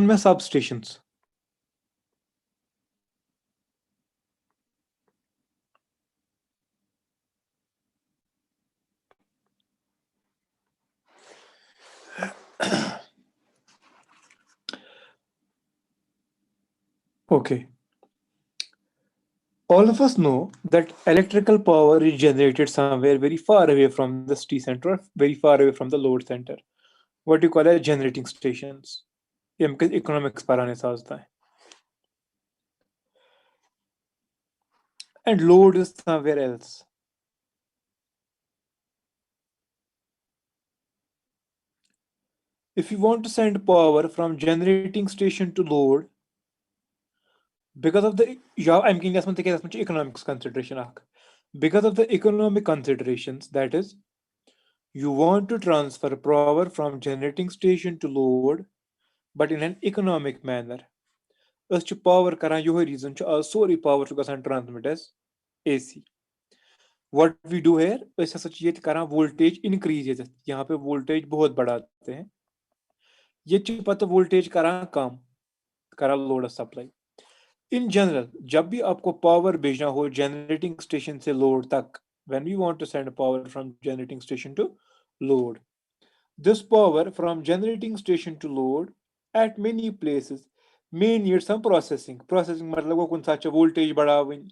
में substations. Okay. All of us know that electrical power is generated somewhere very far away from the city center, or very far away from the load center. What you call as generating stations. ये हमको economics पढ़ाने से आता है. And load is somewhere else. If you want to send power from generating station to load, because of the I'm getting as much economics consideration. Because of the economic considerations, that is, you want to transfer power from generating station to load, but in an economic manner. Us power karan yo reason sorry power to transmit as AC. What we do here is karan voltage increase यहाँ पे voltage बहुत बढ़ाते हैं. ये पता voltage karan कम करा load supply. In general, जब भी आपको power भेजना हो generating station से load तक, when we want to send power from generating station to load, this power from generating station to load at many places may need some processing. Processing मतलब वो कुछ साच voltage बढ़ावन,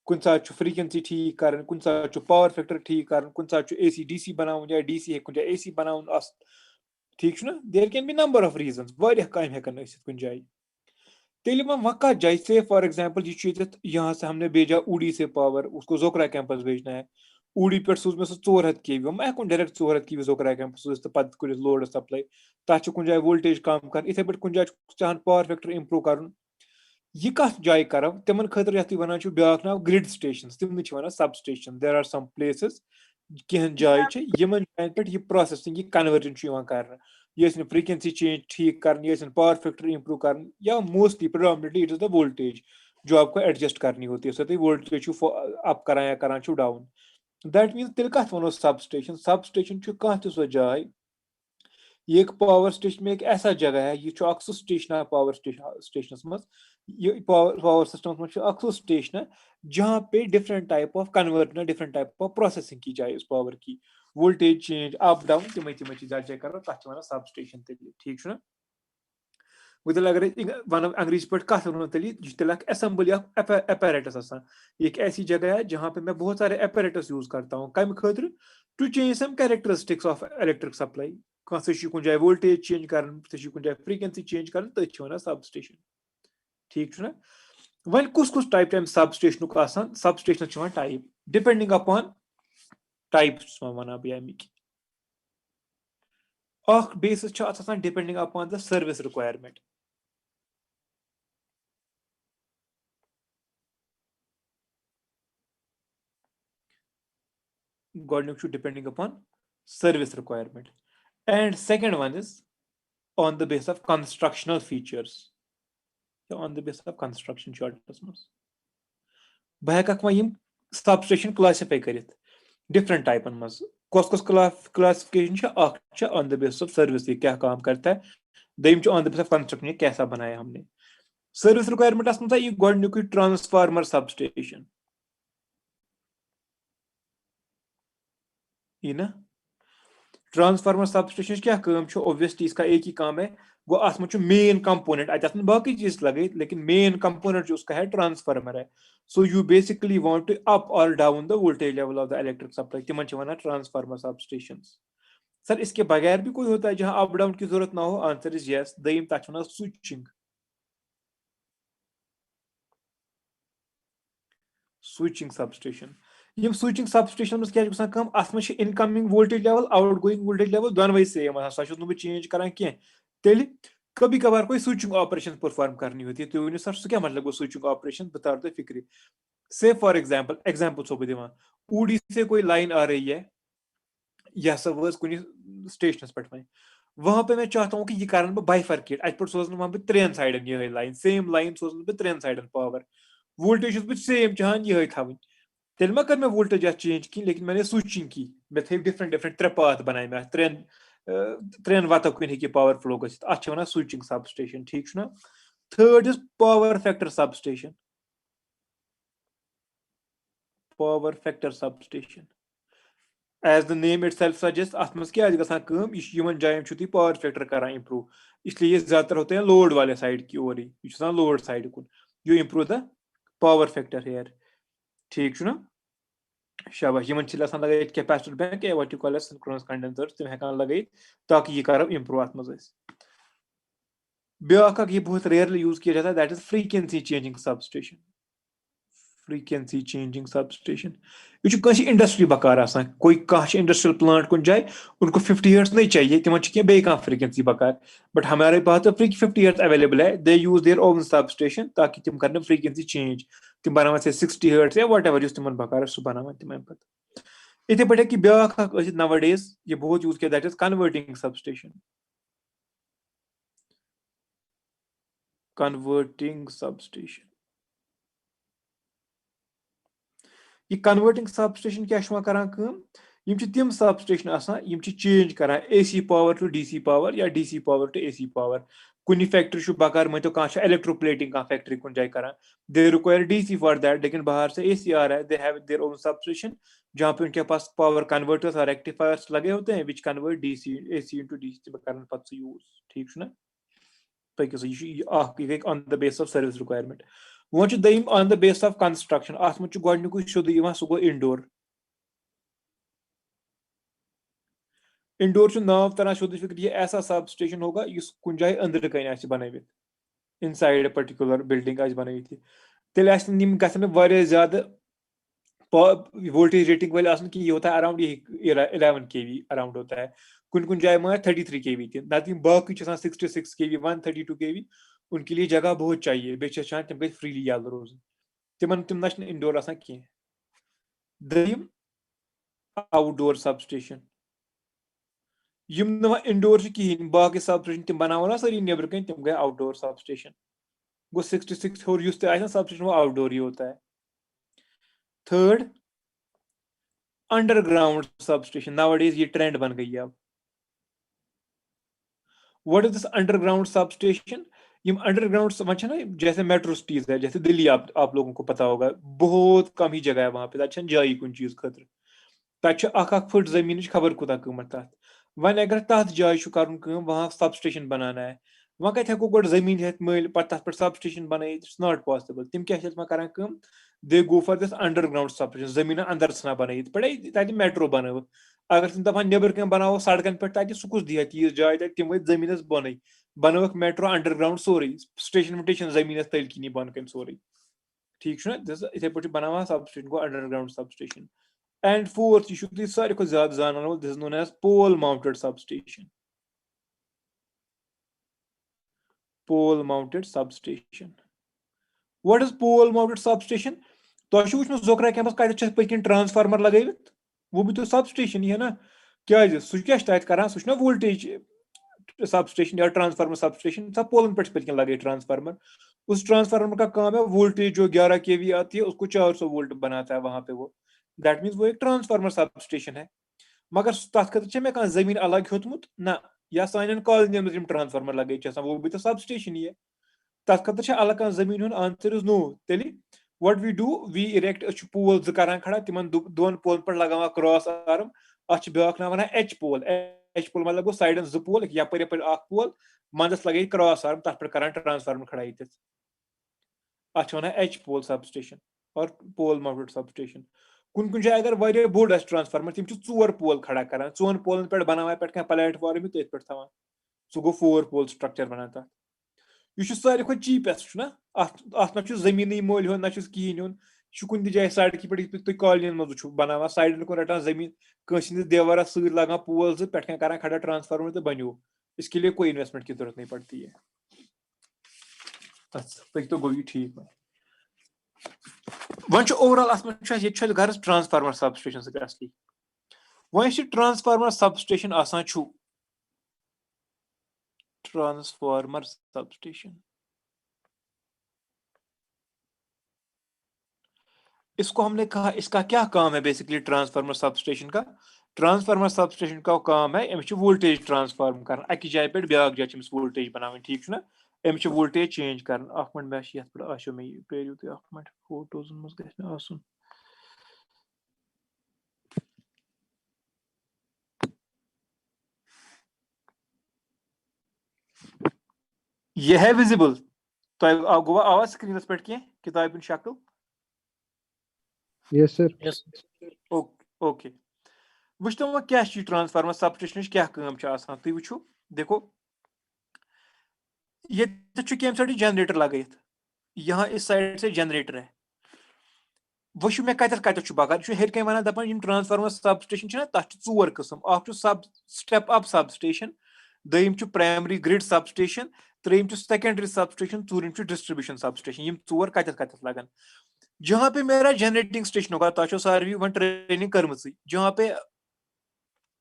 कुछ साच frequency ठीक करन, कुछ साच power factor ठीक करन, कुछ साच AC DC बनावन या DC है कुछ AC बनावन अस ठीक ना? There can be number of reasons. वारिया काम है करना इस कुछ जाए. तेली में वक्का जैसे फॉर एग्जांपल ये यहाँ से हमने भेजा उड़ी से पावर उसको जोकरा कैंपस भेजना है उड़ी पे सूज में सो 4 हथ के हम मैं डायरेक्ट 4 हथ की जोकरा कैंपस सूज तो पद कर लोड सप्लाई तथ कुछ जाए वोल्टेज कम कर इथे पे कुछ जाए चाहन पावर फैक्टर इंप्रूव कर ये कत जाए कर तिमन खतर यथ वन ब्याक नाव ग्रिड स्टेशन तिम वन substation there are some places कह जाए यमन जायन पे ये प्रोसेसिंग ये कन्वर्जन कर ये फ्रीक्वेंसी चेंज ठीक कर पावर फैक्टर इंप्रूव कर या mostly प्रोडोमिनेटली it is the voltage जो आपको एडजस्ट करनी होती है सो वोल्टेज अप करान या करान डाउन दैट मीन्स तेल कत वनो सब स्टेशन कह सो जाए ये एक पावर स्टेशन में एक ऐसा जगह है ये सो स्टेशन पावर स्टेशन मज ये पावर सिस्टम मज स्टेशन है जहाँ पे different type of converter different type of processing की जाए उस पावर की वोल्टेज चेंज अप डाउन तम तम चीज कर तथ वन सब स्टेशन ठीक ना वो अगर वन अंग्रेजी पे कत वो तेल असेंबली एपैरेटस ये एक ऐसी जगह है जहाँ पे मैं बहुत सारे एपैरेटस यूज करता हूँ कम खतर to change some characteristics of electric supply कह कुछ जाए वोल्टेज चेंज कर कुछ जाए फ्रीक्वेंसी चेंज कर तथ वन सब स्टेशन ठीक ना वन कुछ type substation substation type depending upon type वन बह अमिक basis depending upon the service requirement depending upon service requirement and second one is on the basis of constructional features on the basis of construction shortness bhayam substation classify karit different type maz kos classification on the basis of service ye kya kaam karta hai dayim on the basis of construction ye kaisa banaya humne service requirement asmanta ye godnyuk transformer substation ये ना transformer substation क्या काम obviously इसका एक ही काम है वो अत मेन कंपोनेंट अत बाकी चीज लगे लेकिन मेन कंपोनेंट जो उसका है ट्रांसफार्मर है so you basically want to up और down the voltage level of the electric supply तिमन वन ट्रांसफार्मर सबस्टेशन सर इसके बगैर भी कोई होता है जहां अप डाउन की जरूरत ना हो आंसर इज यस दयिम तथ वन स्विचिंग स्विचिंग सबस्टेशन यम स्विचिंग सबस्टेशन क्या कम अत incoming voltage level out going voltage level दोनों सेम सो चेंज करान कह तेल कभी कभार कोई स्विचिंग ऑपरेशन परफॉर्म करनी होती है तो वो सर सह क्या मतलब गो स्विचिंग ऑपरेशन बता दो फिक्री से फॉर एग्जाम्पल सो बह ऊडी से कोई लाइन आ रही है यह सब कुछ स्टेशन पे वहां पे मैं चाहता हूँ कि ये कारण बह बाइफर्केट अत पे सोजन वहां पे 3 साइडन ये लाइन सेम लाइन सोजन बह 3 साइडन पावर वोल्टेज बह सेम चाहान ये थवन तेल मा कर मैं वोल्टेज चेंज की लेकिन मैंने स्विचिंग की मैं थे डिफरेंट डिफरेंट 3 पाथ बनाए मैं 3 3 वतो कन हे पावर फ्लो गसित अथ वन स्विचिंग सबस्टेशन ठीक ना third is power factor substation as the name itself suggests अथ मज क्या गसान कम यह जायन पावर फैक्टर करान इम्प्रूव इसलिए ज्यादातर होते हैं लोड वाले साइड की ओर ही यह लोड साइड कुन you improve the power factor here ठीक ना शाबाश यमन लगे कैपेसिटर बैंक या what you call as synchronous condensers तिम हेकान लगे ताकि यह करो इम्प्रूव अथ मज ब्याक ये बहुत रेयरली यूज किया जाता है that is frequency changing substation frequency changing substation ये इंडस्ट्री बकार कोई इंडस्ट्रियल प्लांट कुछ जाए उनको 50 हर्ट्ज नहीं चाहिए तिमन बे फ्रीक्वेंसी बकार बट हमारे पास तो 50 हर्ट्ज अवेलेबल है दे यूज देयर ओन सबस्टेशन ताकि तिम कर फ्रीक्वेंसी चेंज तिम बनावन से 60 हर्ट्ज या वट एवर तिमन बकार सह बनावन तिम पे इथे पे कि ब्याक नवडेज ये बहुत यूज किया दैट इज कन्वर्टिंग सबस्टेशन ये कन्वर्टिंग सबस्टेशन क्या करान तिम सबस्टेशन आसान चेंज करान AC power to DC power या DC power to AC power कुछ फैक्ट्री बकार मान तो इलेक्ट्रोप्लेटिंग फैक्ट्री कुछ जाए करान they require DC for that लेकिन बाहर से AC आ रहा है they have their own substation जहाँ पे उनके पास पावर कन्वर्टर्स और रेक्टिफायर्स लगे होते हैं which convert DC AC into DC करान पत यूज ठीक ना तो on the base of service requirement वो दम on the base of construction अत मज गोडनिक शुद्ध सह गो इंडोर नाव तरह शुद्ध फिक्र ये ऐसा सब स्टेशन होगा इस कुछ जाए अंदर कन बनवित इन साइड पर्टिकुलर बिल्डिंग बनवित तेल गए ज्यादा वोल्टेज रेटिंग वाले कि ये होता है अराउंड ये 11 kV अराउंड होता है कुछ जाए मा 33 kV ना बाकी 66 kV 132 kV उनके लिए जगह बहुत चाहिए बेचान तम गई फ्रीली यल रोज तिम ना इंडोर कह दम आउटडोर सबस्टेशन इंडोर कहें बाकी सबस्टेशन तिम बनाव ना सारी नेबर कन तिम गए आउटडोर सबस्टेशन गो 66 और सबस्टेशन वो आउटडोर ही होता है थर्ड अंडरग्राउंड सबस्टेशन नाउअडेज ये ट्रेंड बन गई अब what is this underground substation underground समझ ना जैसे मेट्रो सिटीज है जैसे दिल्ली आप लोगों को पता होगा बहुत कम ही जगह है वहां पे जाई कुछ चीज खतर तक फुट जमीन खबर कुता कीमत तथ वन अगर तथ जाय कर वहां सबस्टेशन बनाना है वह कत हेको गोड जमीन हेत मल पे तथ पे सबस्टेशन बन इट्स नॉट पॉसिबल तिम क्या करान दे go for this underground substation जमीन अंदर तना बन पे मेट्रो बनव अगर तुम दपान नेबर कम बनावो सड़कन पे सह कुछ दिया तीज जाय तिम वो जमीन बन बनवक मेट्रो अंडरग्राउंड सोरे स्टेशन वटेशन जमीन तल किनी बन कन सोरे ठीक ना इथे पे बनावा substation go underground substation and fourth you should सारे को ज्यादा जानने वाला this is known as pole mounted substation what is pole mounted substation तो वुचन जोकरा कैंपस कत पकन ट्रांसफार्मर लगावित वो भी तो सबस्टेशन ही है ना क्या सह क्या करान सह वोल्टेज सबस्टेशन या ट्रांसफार्मर सबस्टेशन सब पोलन पे पकन लगे ट्रांसफार्मर उस ट्रांसफार्मर का काम है वोल्टेज जो 11 kV आती है उसको 400 वोल्ट बनाता है वहां पे वो दैट मीन्स वो एक ट्रांसफार्मर सबस्टेशन है मगर तथ खतर मे जमीन अलग होतमुत ना या सान कॉलोनियन में ट्रांसफार्मर लगे वो भी तो सबस्टेशन ही है तथ खतर अलग जमीन answer is no tell what we do we erect pole करान खड़ा तिम दोन पोल पे लगावा क्रॉस आर्म अ ब्याक ना वन एच पोल मतलब गो साइडन जो पोल यपर पोल मंदस लगे क्रॉस आर्म तथ पे करान ट्रांसफार्मर खड़ा ये वन एच पोल सबस्टेशन और पोल माउंटेड सबस्टेशन कुछ जाए अगर वारिया बोड़ ट्रांसफार्मर तिम 4 पोल खड़ा करान 4 पोलन पे बनावा पे प्लेटफॉर्म तो पे थवान सह गो 4 पोल स्ट्रक्चर बनान तथ यह सारे खो चीपेस्ट ना अत ना जमीन मोल हो ना कहें हो कुछ जाए सड़क पे तुम कॉलोनियन मज बनावा साइडन को रटान जमीन कंस देवरस सर लगान पोल पे करान खड़ा ट्रांसफार्मर तो बनो इसके लिए कोई इन्वेस्टमेंट की जरूरत नहीं पड़ती है तो गो ये ठीक वन ओवरऑल अत घर ट्रांसफार्मर सबस्टेशन सत असली one transformer substation transformer substation इसको हमने कहा इसका क्या काम है बेसिकली ट्रांसफार्मर सबस्टेशन का ट्रांसफार्मर सबस्टेशन का काम है अमिस वोल्टेज ट्रांसफार्म कर अकि जाय पे ब्याक जाय अमिस वोल्टेज बनावन ठीक ना अमिस वोल्टेज चेंज कर अख मिनट मे ये पे आसो मे पेरियो तुम अख मिनट फोटोज मज गए आसन ये है विजिबल तो गो आवाज स्क्रीन पे कह किताब शक्ल यस सर ओके वुचतो वो क्या ट्रांसफार्मर सबस्टेशन क्या काम तुम वो देखो ये कम साइड जनरेटर लगित यहाँ इस साइड से जनरेटर है वो मे कत बकार हेर कन वन दपान ट्रांसफार्मर सबस्टेशन तथ चोर कस्म अख सब स्टेप अप सबस्टेशन दम प्राइमरी ग्रिड सबस्टेशन त्रेम सेकेंडरी सबस्टेशन चूरम डिस्ट्रीब्यूशन सबस्टेशन यम चोर कत लगन जहाँ पे मेरा जनरेटिंग स्टेशन होगा तो सारी वन ट्रेनिंग कर्म जहाँ पे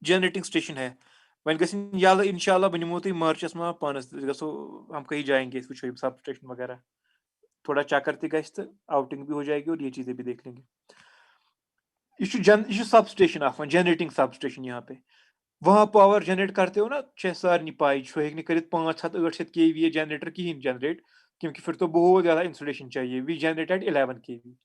जनरेटिंग स्टेशन है वन गल इंशाल्लाह बह निमो तुम मार्चस में पानस गो हम कहीं जाएंगे वो सब स्टेशन वगैरह थोड़ा चक्कर तक तो आउटिंग भी हो जाएगी और ये चीजें भी देख लेंगे ये sub station generating sub station यहाँ पे वहाँ पावर जनरेट करते हो ना सारे पाई हेक कर 500-800 kVA जनरेटर कहें जनरेट क्योंकि फिर तो बहुत ज़्यादा इंसुलेशन चाहिए वी जनरेट एट 11 kV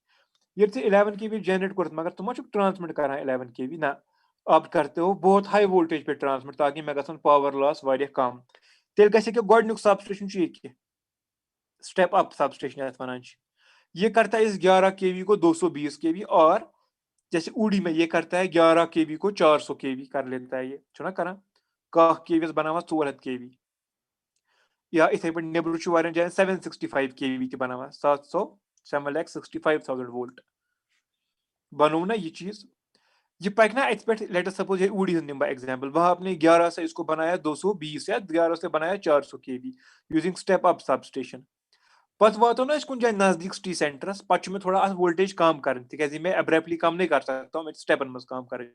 ये 11 kV जनरेट कर मगर तुम ट्रांसमिट कर 11 kV ना आप करते हो बहुत हाई वोल्टेज पे ट्रांसमिट ताकि मे गन पावर लॉस कम तेल गोडनुक सबस्टेशन ये स्टेप अप सबस्टेशन वन ये करता है इस 11 kV को 220 kV और जैसे उड़ी में ये करता है 11 kV को 400 kV कर लेता है ये छुना करा कह kV बनावा 400 kV या इथे पे नेबर वारियन जायन 765 kV के बनावा 765,000 वोल्ट बनो ना ये चीज ये पक ना इत पे लेट अस सपोज ये उड़ी निम्बा एग्जांपल वहां आपने 11 से इसको बनाया 220 या 11 से बनाया 400 kV using step up substation पत वातो ना कुछ जाए नजदीक सिटी सेंटरस पे में थोड़ा वोल्टेज कम कर तिक मैं अब्रेप्टली कम नहीं कर सकता हूँ स्टेपन मज कम कर